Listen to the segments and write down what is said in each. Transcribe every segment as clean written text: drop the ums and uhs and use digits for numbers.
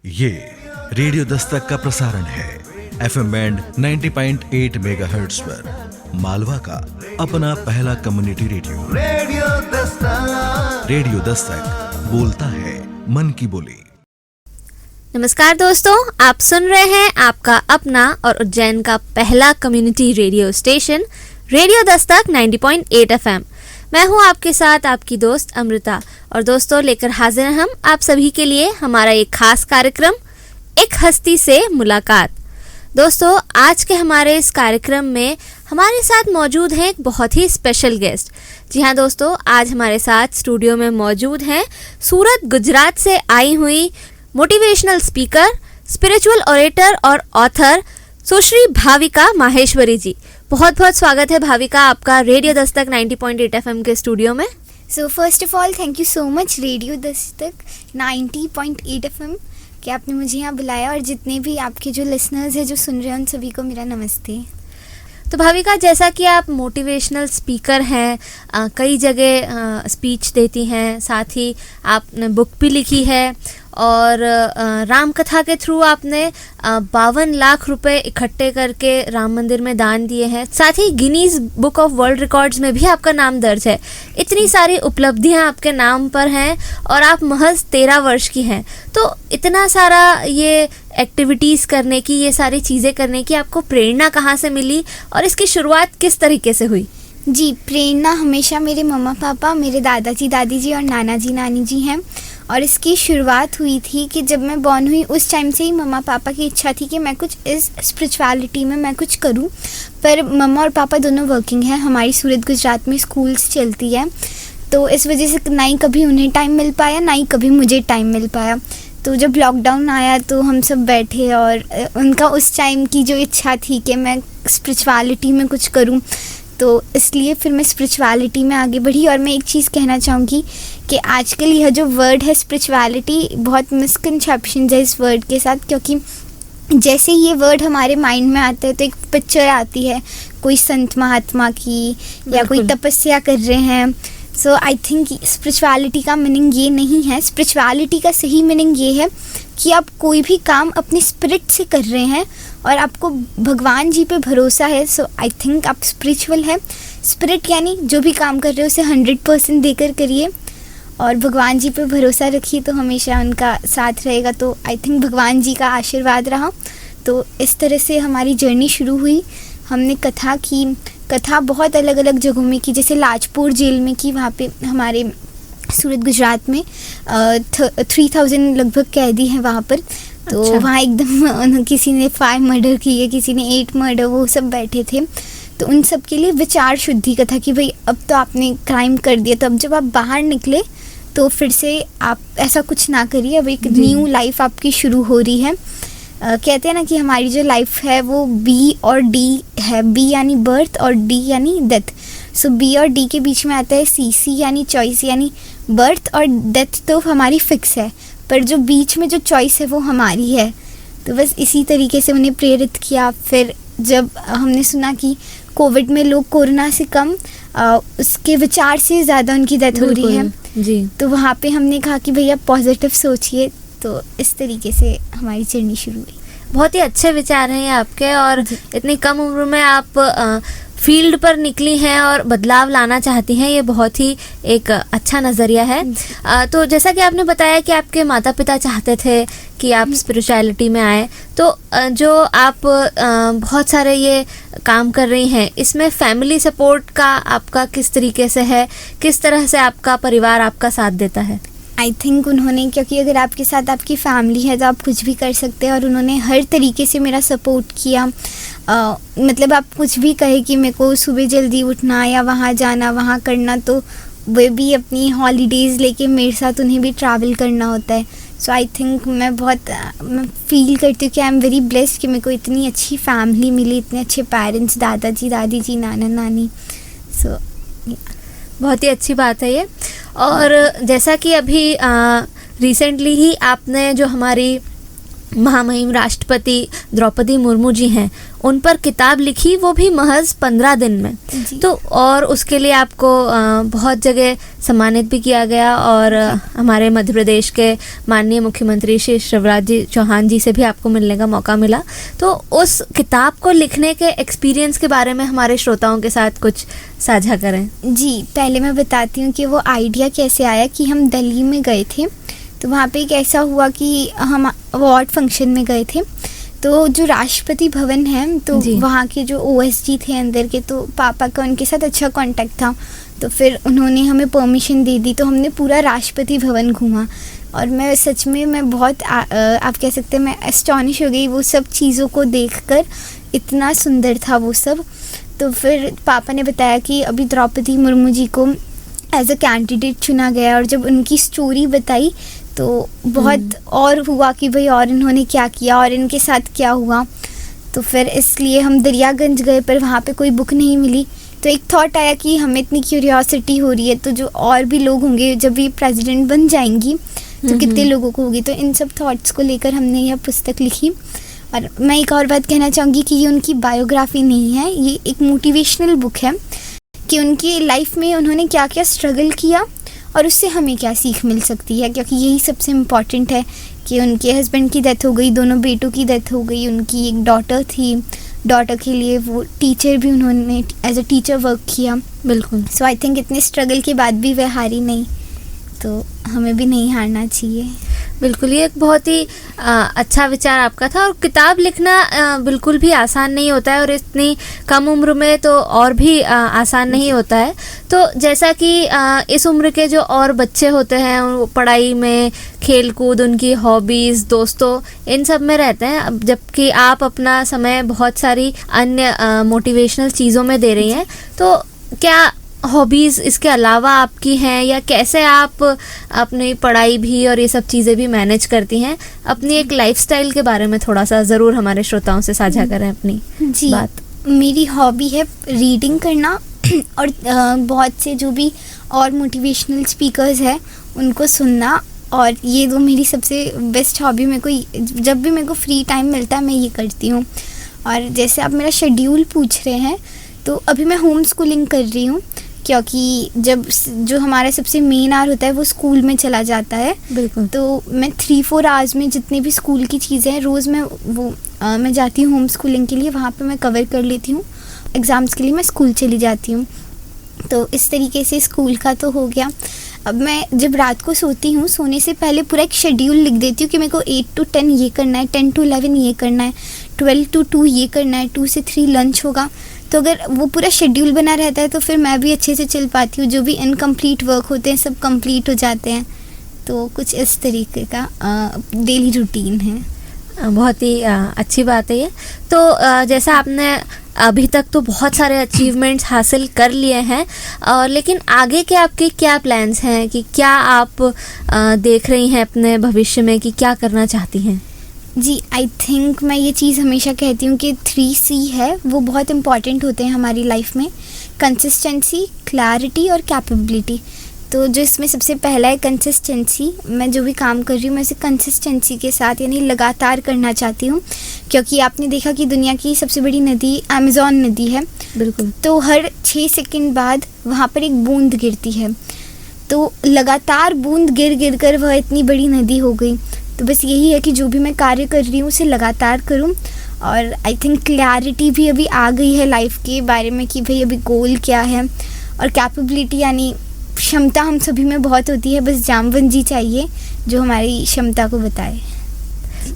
ये रेडियो दस्तक का प्रसारण है FM बैंड 90.8 मेगाहर्ट्ज पर मालवा का अपना पहला कम्युनिटी रेडियो दस्तक बोलता है मन की बोली। नमस्कार दोस्तों, आप सुन रहे हैं आपका अपना और उज्जैन का पहला community radio station radio Dastak 90.8 FM। मैं हूं आपके साथ आपकी दोस्त अमृता और दोस्तों लेकर हाजिर हैं हम आप सभी के लिए हमारा एक खास कार्यक्रम, एक हस्ती से मुलाकात। दोस्तों आज के हमारे इस कार्यक्रम में हमारे साथ मौजूद हैं एक बहुत ही स्पेशल गेस्ट। जी हाँ दोस्तों, आज हमारे साथ स्टूडियो में मौजूद हैं सूरत गुजरात से आई हुई मोटिवेशनल स्पीकर, स्पिरिचुअल ऑरेटर और ऑथर सुश्री भाविका माहेश्वरी जी। बहुत बहुत स्वागत है भाविका आपका रेडियो दस्तक 90.8 FM के स्टूडियो में। So first of all thank you so much radio Dastak 90.8 FM कि आपने मुझे यहाँ बुलाया, और जितने भी आपके जो लिसनर्स हैं जो सुन रहे हैं उन सभी को मेरा नमस्ते। तो भाविका, जैसा कि आप मोटिवेशनल स्पीकर हैं, कई जगह स्पीच देती हैं, साथ ही आपने बुक भी लिखी है और राम कथा के थ्रू आपने 52 लाख रुपए इकट्ठे करके राम मंदिर में दान दिए हैं। साथ ही Guinness book of world records में भी आपका नाम दर्ज है। इतनी सारी उपलब्धियां आपके नाम पर हैं और आप महज 13 वर्ष की हैं। तो इतना सारा ये एक्टिविटीज़ करने की, ये सारी चीज़ें करने की आपको प्रेरणा कहाँ से मिली और इसकी शुरुआत किस तरीके से हुई? जी, प्रेरणा हमेशा मेरे मम्मा पापा, मेरे दादाजी दादी जी और नाना जी नानी जी हैं। और इसकी शुरुआत हुई थी कि जब मैं बॉर्न हुई उस टाइम से ही मम्मा पापा की इच्छा थी कि मैं कुछ इस स्पिरिचुअलिटी में मैं कुछ करूं। पर मम्मा और पापा दोनों वर्किंग हैं, हमारी सूरत गुजरात में स्कूल्स चलती है, तो इस वजह से ना ही कभी उन्हें टाइम मिल पाया ना ही कभी मुझे टाइम मिल पाया। तो जब लॉकडाउन आया तो हम सब बैठे और उनका उस टाइम की जो इच्छा थी कि मैं स्पिरिचुअलिटी में कुछ करूं, तो इसलिए फिर मैं स्पिरिचुअलिटी में आगे बढ़ी। और मैं एक चीज़ कहना चाहूँगी कि आजकल यह जो वर्ड है स्पिरिचुअलिटी, बहुत मिसकंसेप्शंस है इस वर्ड के साथ, क्योंकि जैसे ये वर्ड हमारे माइंड में आता है तो एक पिक्चर आती है कोई संत महात्मा की या कोई तपस्या कर रहे हैं। सो आई थिंक स्पिरिचुअलिटी का मीनिंग ये नहीं है। स्पिरिचुअलिटी का सही मीनिंग ये है कि आप कोई भी काम अपनी स्पिरिट से कर रहे हैं और आपको भगवान जी पे भरोसा है। सो आई थिंक आप स्पिरिचुअल है। स्पिरिट यानी जो भी काम कर रहे हो उसे 100% देकर करिए और भगवान जी पे भरोसा रखिए तो हमेशा उनका साथ रहेगा। तो आई थिंक भगवान जी का आशीर्वाद रहा। तो इस तरह से हमारी जर्नी शुरू हुई। हमने कथा की, कथा बहुत अलग अलग जगहों में की, जैसे लाजपुर जेल में की, वहाँ पे हमारे सूरत गुजरात में 3000 लगभग कैदी हैं वहाँ पर। तो अच्छा। वहाँ एकदम किसी ने 5 मर्डर किए, किसी ने 8 मर्डर, वो सब बैठे थे। तो उन सब के लिए विचार शुद्धि कथा कि भाई अब तो आपने क्राइम कर दिया, तो अब जब आप बाहर निकले तो फिर से आप ऐसा कुछ ना करिए, अब एक न्यू लाइफ आपकी शुरू हो रही है। कहते हैं ना कि हमारी जो लाइफ है वो बी और डी है। बी यानी बर्थ और डी यानी डेथ। सो बी और डी के बीच में आता है सी यानी चॉइस, यानी बर्थ और डेथ तो हमारी फिक्स है, पर जो बीच में जो चॉइस है वो हमारी है। तो बस इसी तरीके से उन्हें प्रेरित किया। फिर जब हमने सुना कि कोविड में लोग कोरोना से कम उसके विचार से ज़्यादा उनकी डेथ हो रही है जी, तो वहाँ पे हमने कहा कि भैया पॉजिटिव सोचिए। तो इस तरीके से हमारी जर्नी शुरू हुई। बहुत ही अच्छे विचार हैं आपके और इतनी कम उम्र में आप फील्ड पर निकली हैं और बदलाव लाना चाहती हैं, ये बहुत ही एक अच्छा नज़रिया है। तो जैसा कि आपने बताया कि आपके माता पिता चाहते थे कि आप स्पिरिचुअलिटी में आए, तो जो आप बहुत सारे ये काम कर रही हैं, इसमें फैमिली सपोर्ट का आपका किस तरीके से है? किस तरह से आपका परिवार आपका साथ देता है? आई थिंक उन्होंने, क्योंकि अगर आपके साथ आपकी फैमिली है तो आप कुछ भी कर सकते हैं, और उन्होंने हर तरीके से मेरा सपोर्ट किया। मतलब आप कुछ भी कहे कि मेरे को सुबह जल्दी उठना या वहाँ जाना वहाँ करना, तो वे भी अपनी हॉलीडेज़ लेके मेरे साथ उन्हें भी ट्रैवल करना होता है। सो आई थिंक मैं फील करती हूँ कि आई एम वेरी ब्लेस्ड कि मेरे को इतनी अच्छी फैमिली मिली, इतने अच्छे पेरेंट्स, दादाजी दादी जी, नाना नानी। सो बहुत ही अच्छी बात है ये। और जैसा कि अभी रिसेंटली ही आपने जो हमारी महामहिम राष्ट्रपति द्रौपदी मुर्मू जी हैं, उन पर किताब लिखी, वो भी महज 15 दिन में। जी। तो और उसके लिए आपको बहुत जगह सम्मानित भी किया गया, और हमारे मध्य प्रदेश के माननीय मुख्यमंत्री श्री शिवराज जी चौहान जी से भी आपको मिलने का मौका मिला। तो उस किताब को लिखने के एक्सपीरियंस के बारे में हमारे श्रोताओं के साथ कुछ साझा करें। जी, पहले मैं बताती हूँ कि वो आइडिया कैसे आया। कि हम दिल्ली में गए थे, तो वहाँ पे एक ऐसा हुआ कि हम अवार्ड फंक्शन में गए थे। तो जो राष्ट्रपति भवन है, तो वहाँ के जो OSG थे अंदर के, तो पापा का उनके साथ अच्छा कांटेक्ट था, तो फिर उन्होंने हमें परमिशन दे दी। तो हमने पूरा राष्ट्रपति भवन घूमा, और मैं सच में मैं बहुत आप कह सकते हैं मैं एस्टॉनिश हो गई वो सब चीज़ों को देखकर। इतना सुंदर था वो सब। तो फिर पापा ने बताया कि अभी द्रौपदी मुर्मू जी को एज अ कैंडिडेट चुना गया, और जब उनकी स्टोरी बताई तो बहुत और हुआ कि भाई और इन्होंने क्या किया और इनके साथ क्या हुआ। तो फिर इसलिए हम दरियागंज गए, पर वहाँ पे कोई बुक नहीं मिली। तो एक थॉट आया कि हमें इतनी क्यूरियोसिटी हो रही है, तो जो और भी लोग होंगे जब ये प्रेसिडेंट बन जाएंगी तो कितने लोगों को होगी। तो इन सब थॉट्स को लेकर हमने यह पुस्तक लिखी। और मैं एक और बात कहना चाहूँगी कि ये उनकी बायोग्राफी नहीं है, ये एक मोटिवेशनल बुक है कि उनकी लाइफ में उन्होंने क्या क्या स्ट्रगल किया और उससे हमें क्या सीख मिल सकती है। क्योंकि यही सबसे इम्पॉर्टेंट है कि उनके हस्बैंड की डेथ हो गई, दोनों बेटों की डेथ हो गई, उनकी एक डॉटर थी, डॉटर के लिए वो टीचर भी उन्होंने एज अ टीचर वर्क किया। बिल्कुल। सो आई थिंक इतने स्ट्रगल के बाद भी वह हारी नहीं, तो हमें भी नहीं हारना चाहिए। बिल्कुल, ये एक बहुत ही अच्छा विचार आपका था। और किताब लिखना बिल्कुल भी आसान नहीं होता है, और इतनी कम उम्र में तो और भी आसान नहीं होता है। तो जैसा कि इस उम्र के जो और बच्चे होते हैं, वो पढ़ाई में, खेल कूद, उनकी हॉबीज़, दोस्तों, इन सब में रहते हैं, जबकि आप अपना समय बहुत सारी अन्य मोटिवेशनल चीज़ों में दे रही हैं। तो क्या हॉबीज़ इसके अलावा आपकी हैं, या कैसे आप अपनी पढ़ाई भी और ये सब चीज़ें भी मैनेज करती हैं? अपनी एक लाइफस्टाइल के बारे में थोड़ा सा ज़रूर हमारे श्रोताओं से साझा करें अपनी बात। मेरी हॉबी है रीडिंग करना, और बहुत से जो भी और मोटिवेशनल स्पीकर्स हैं उनको सुनना, और ये दो मेरी सबसे बेस्ट हॉबी। मेरे को जब भी मेरे को फ्री टाइम मिलता है मैं ये करती हूँ। और जैसे आप मेरा शेड्यूल पूछ रहे हैं, तो अभी मैं होम स्कूलिंग कर रही हूँ, क्योंकि जब जो हमारा सबसे मेन आवर होता है वो स्कूल में चला जाता है। बिल्कुल। तो मैं 3-4 आवर्स में जितनी भी स्कूल की चीज़ें हैं रोज़ मैं जाती हूँ होम स्कूलिंग के लिए, वहाँ पे मैं कवर कर लेती हूँ। एग्ज़ाम्स के लिए मैं स्कूल चली जाती हूँ। तो इस तरीके से स्कूल का तो हो गया। अब मैं जब रात को सोती हूँ, सोने से पहले पूरा एक शेड्यूल लिख देती हूँ कि मेरे को 8 to 10 ये करना है, 10 to 11 ये करना है, 12 to 2 ये करना है, 2 से 3 लंच होगा। तो अगर वो पूरा शेड्यूल बना रहता है तो फिर मैं भी अच्छे से चल पाती हूँ। जो भी इनकम्प्लीट वर्क होते हैं सब कंप्लीट हो जाते हैं। तो कुछ इस तरीके का डेली रूटीन है। बहुत ही अच्छी बात है ये। तो जैसा आपने अभी तक तो बहुत सारे अचीवमेंट्स हासिल कर लिए हैं, लेकिन आगे के आपके क्या प्लान्स हैं, कि क्या आप देख रही हैं अपने भविष्य में, कि क्या करना चाहती हैं? जी, आई थिंक मैं ये चीज़ हमेशा कहती हूँ कि 3C है वो बहुत इम्पॉर्टेंट होते हैं हमारी लाइफ में। कंसिस्टेंसी, क्लैरिटी और कैपेबिलिटी। तो जो इसमें सबसे पहला है कंसिस्टेंसी। मैं जो भी काम कर रही हूँ मैं इसे कंसिस्टेंसी के साथ यानी लगातार करना चाहती हूँ, क्योंकि आपने देखा कि दुनिया की सबसे बड़ी नदी अमेज़न नदी है। बिल्कुल। तो हर 6 सेकंड बाद वहाँ पर एक बूंद गिरती है। तो लगातार बूंद गिर गिर कर वह इतनी बड़ी नदी हो गई। तो बस यही है कि जो भी मैं कार्य कर रही हूँ उसे लगातार करूँ। और आई थिंक क्लैरिटी भी अभी आ गई है लाइफ के बारे में कि भाई अभी गोल क्या है। और कैपेबिलिटी यानी क्षमता हम सभी में बहुत होती है, बस जामवंत जी चाहिए जो हमारी क्षमता को बताए।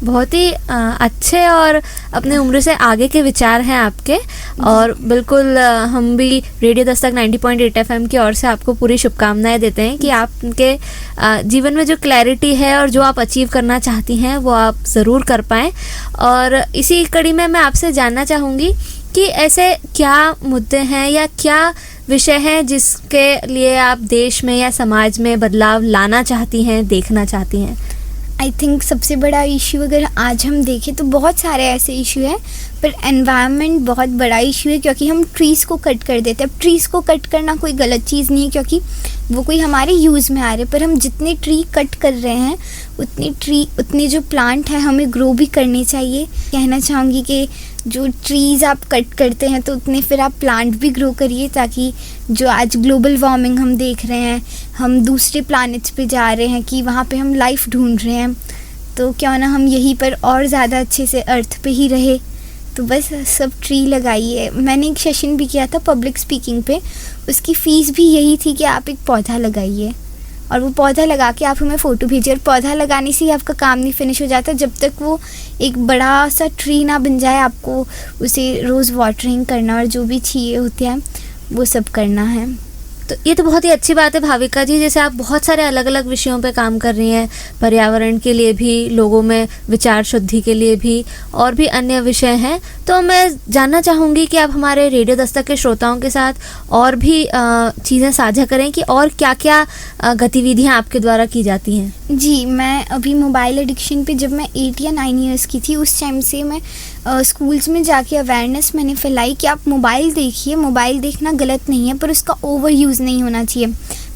बहुत ही अच्छे और अपने उम्र से आगे के विचार हैं आपके। और बिल्कुल हम भी रेडियो दस्तक 90.8 FM की ओर से आपको पूरी शुभकामनाएं देते हैं कि आपके जीवन में जो क्लैरिटी है और जो आप अचीव करना चाहती हैं वो आप ज़रूर कर पाएँ। और इसी कड़ी में मैं आपसे जानना चाहूँगी कि ऐसे क्या मुद्दे हैं या क्या विषय हैं जिसके लिए आप देश में या समाज में बदलाव लाना चाहती हैं, देखना चाहती हैं? आई थिंक सबसे बड़ा इशू अगर आज हम देखें तो बहुत सारे ऐसे इशू हैं, पर एनवायरनमेंट बहुत बड़ा इशू है, क्योंकि हम ट्रीज़ को कट कर देते हैं। अब ट्रीज़ को कट करना कोई गलत चीज़ नहीं है, क्योंकि वो कोई हमारे यूज़ में आ रहे, पर हम जितने ट्री कट कर रहे हैं उतने जो प्लांट है हमें ग्रो भी करने चाहिए। कहना चाहूँगी कि जो ट्रीज़ आप कट करते हैं तो उतने फिर आप प्लांट भी ग्रो करिए, ताकि जो आज ग्लोबल वार्मिंग हम देख रहे हैं, हम दूसरे प्लैनेट्स पे जा रहे हैं कि वहाँ पे हम लाइफ ढूंढ रहे हैं, तो क्यों ना हम यहीं पर और ज़्यादा अच्छे से अर्थ पे ही रहे। तो बस सब ट्री लगाइए। मैंने एक सेशन भी किया था पब्लिक स्पीकिंग पे, उसकी फ़ीस भी यही थी कि आप एक पौधा लगाइए और वो पौधा लगा के आप हमें फ़ोटो भेजिए। और पौधा लगाने से ही आपका काम नहीं फिनिश हो जाता, जब तक वो एक बड़ा सा ट्री ना बन जाए आपको उसे रोज़ वाटरिंग करना और जो भी चाहिए होते हैं वो सब करना है। तो ये तो बहुत ही अच्छी बात है भाविका जी, जैसे आप बहुत सारे अलग अलग विषयों पे काम कर रही हैं, पर्यावरण के लिए भी, लोगों में विचार शुद्धि के लिए भी, और भी अन्य विषय हैं। तो मैं जानना चाहूँगी कि आप हमारे रेडियो दस्तक के श्रोताओं के साथ और भी चीज़ें साझा करें कि और क्या क्या गतिविधियाँ आपके द्वारा की जाती हैं। जी, मैं अभी मोबाइल एडिक्शन पे जब मैं 8 या 9 ईयर्स की थी, उस टाइम से मैं स्कूल्स में जाके अवेयरनेस मैंने फैलाई कि आप मोबाइल देखिए, मोबाइल देखना गलत नहीं है, पर उसका ओवर यूज़ नहीं होना चाहिए।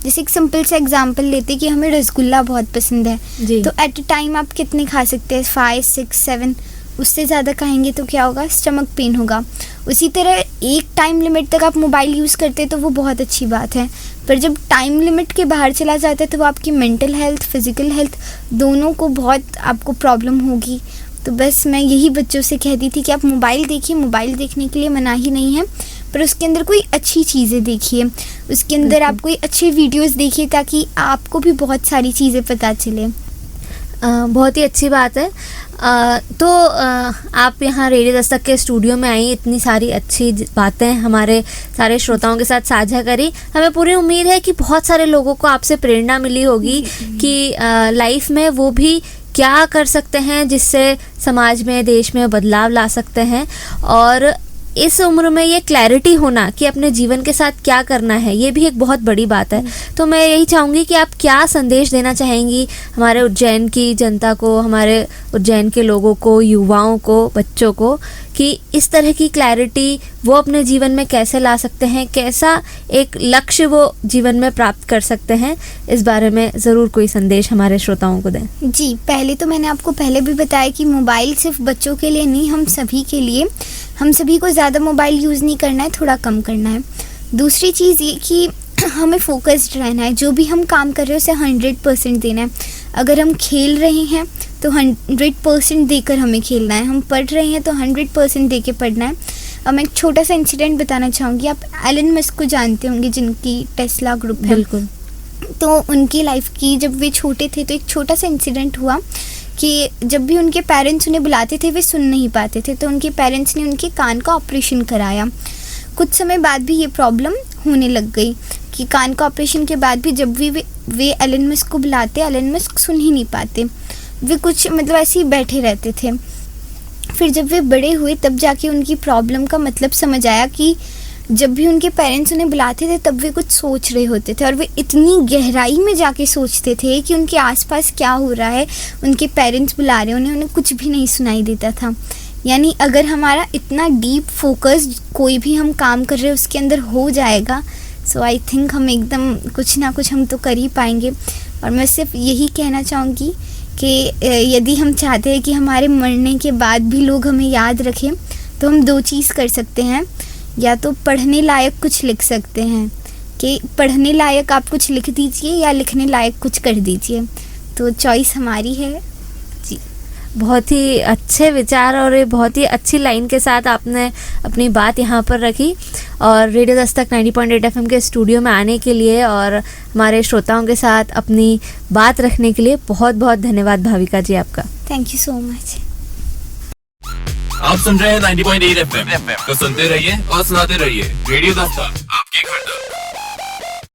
जैसे एक सिंपल सा एग्जांपल लेते कि हमें रसगुल्ला बहुत पसंद है, तो एट अ टाइम आप कितने खा सकते हैं? 5, 6, 7। उससे ज़्यादा खाएंगे तो क्या होगा? स्टमक पेन होगा। उसी तरह एक टाइम लिमिट तक आप मोबाइल यूज़ करते हैं तो वो बहुत अच्छी बात है, पर जब टाइम लिमिट के बाहर चला जाता है तो वो आपकी मेंटल हेल्थ, फिज़िकल हेल्थ दोनों को बहुत आपको प्रॉब्लम होगी। तो बस मैं यही बच्चों से कहती थी कि आप मोबाइल देखिए, मोबाइल देखने के लिए मनाही नहीं है, पर उसके अंदर कोई अच्छी चीज़ें देखिए, उसके अंदर आप कोई अच्छे वीडियोस देखिए, ताकि आपको भी बहुत सारी चीज़ें पता चले। बहुत ही अच्छी बात है। तो आप यहाँ रेडियो दस्तक के स्टूडियो में आई, इतनी सारी अच्छी बातें हमारे सारे श्रोताओं के साथ साझा करी। हमें पूरी उम्मीद है कि बहुत सारे लोगों को आपसे प्रेरणा मिली होगी कि लाइफ में वो भी क्या कर सकते हैं जिससे समाज में, देश में बदलाव ला सकते हैं। और इस उम्र में ये क्लैरिटी होना कि अपने जीवन के साथ क्या करना है, ये भी एक बहुत बड़ी बात है। तो मैं यही चाहूँगी कि आप क्या संदेश देना चाहेंगी हमारे उज्जैन की जनता को, हमारे उज्जैन के लोगों को, युवाओं को, बच्चों को, कि इस तरह की क्लैरिटी वो अपने जीवन में कैसे ला सकते हैं, कैसा एक लक्ष्य वो जीवन में प्राप्त कर सकते हैं, इस बारे में ज़रूर कोई संदेश हमारे श्रोताओं को दें। जी, पहले तो मैंने आपको पहले भी बताया कि मोबाइल सिर्फ बच्चों के लिए नहीं, हम सभी के लिए, हम सभी को ज़्यादा मोबाइल यूज़ नहीं करना है, थोड़ा कम करना है। दूसरी चीज़ ये कि हमें फोकस्ड रहना है, जो भी हम काम कर रहे हैं उसे 100% देना है। अगर हम खेल रहे हैं तो 100% देकर हमें खेलना है, हम पढ़ रहे हैं तो 100% दे के पढ़ना है। अब मैं एक छोटा सा इंसिडेंट बताना चाहूँगी। आप एलन मस्क को जानते होंगे, जिनकी टेस्ला ग्रुप है। बिल्कुल। तो उनकी लाइफ की, जब वे छोटे थे तो एक छोटा सा इंसिडेंट हुआ कि जब भी उनके पेरेंट्स उन्हें बुलाते थे वे सुन नहीं पाते थे, तो उनके पेरेंट्स ने उनके कान का ऑपरेशन कराया। कुछ समय बाद भी ये प्रॉब्लम होने लग गई कि कान का ऑपरेशन के बाद भी जब भी वे एलन मस्क को बुलाते, एलन मस्क सुन ही नहीं पाते, वे कुछ मतलब ऐसे ही बैठे रहते थे। फिर जब वे बड़े हुए तब जाके उनकी प्रॉब्लम का मतलब समझ आया कि जब भी उनके पेरेंट्स उन्हें बुलाते थे तब वे कुछ सोच रहे होते थे, और वे इतनी गहराई में जाके सोचते थे कि उनके आसपास क्या हो रहा है, उनके पेरेंट्स बुला रहे उन्हें कुछ भी नहीं सुनाई देता था। यानी अगर हमारा इतना डीप फोकस कोई भी हम काम कर रहे हैं उसके अंदर हो जाएगा, सो आई थिंक हम एकदम कुछ ना कुछ हम तो कर ही पाएंगे। और मैं सिर्फ यही कहना चाहूँगी कि यदि हम चाहते हैं कि हमारे मरने के बाद भी लोग हमें याद रखें, तो हम 2 चीज़ कर सकते हैं। या तो पढ़ने लायक कुछ लिख सकते हैं कि पढ़ने लायक आप कुछ लिख दीजिए, या लिखने लायक कुछ कर दीजिए, तो चॉइस हमारी है। जी, बहुत ही अच्छे विचार और ये बहुत ही अच्छी लाइन के साथ आपने अपनी बात यहाँ पर रखी। और रेडियो दस्तक 90.8 FM के स्टूडियो में आने के लिए और हमारे श्रोताओं के साथ अपनी बात रखने के लिए बहुत बहुत धन्यवाद भाविका जी आपका। Thank you so much. आप सुन रहे हैं 90.8 FM, तो सुनते रहिए और सुनाते रहिए रेडियो दस्तक।